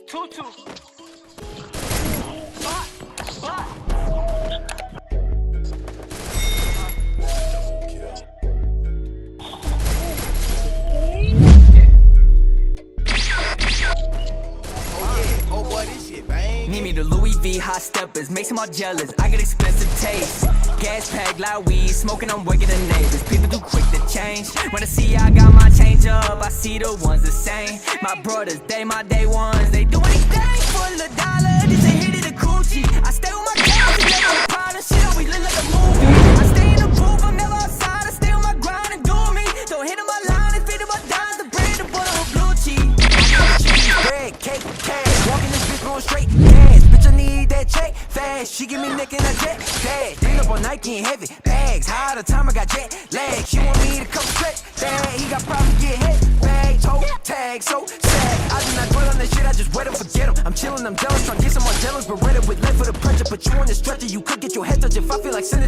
Tutu. Need me the Louis V hot steppers, makes them all jealous. I got expensive taste. Gas pack, loud weed, smoking, I'm waking the neighbors. People too quick to change. When I see I got my change up, I see the ones the same. My brothers, they my day ones. They do anything for the dollar. This a hit of the coochie. I stay with my girls, and never a problem. Shit always look like a movie. I stay in the booth, I'm never outside. I stay on my grind and do me. Don't hit on my line and feed on my dimes. The bread, the butter, with blue cheese. Bread, cake, cash. Walking this bitch going straight. Bitch, I need that check fast. She give me neck in a jet fast. Been up on Nike and heavy bags. High the time I got jet lag. She want me to come stretch bag. He got problems get hit bag. Toe tag so sad. I do not dwell on that shit. I just wait and forget him. I'm chilling. I'm jealous. Trying to get some more jealous. But ready with left for the pressure. But you on the stretcher. You could get your head touched if I feel like sending.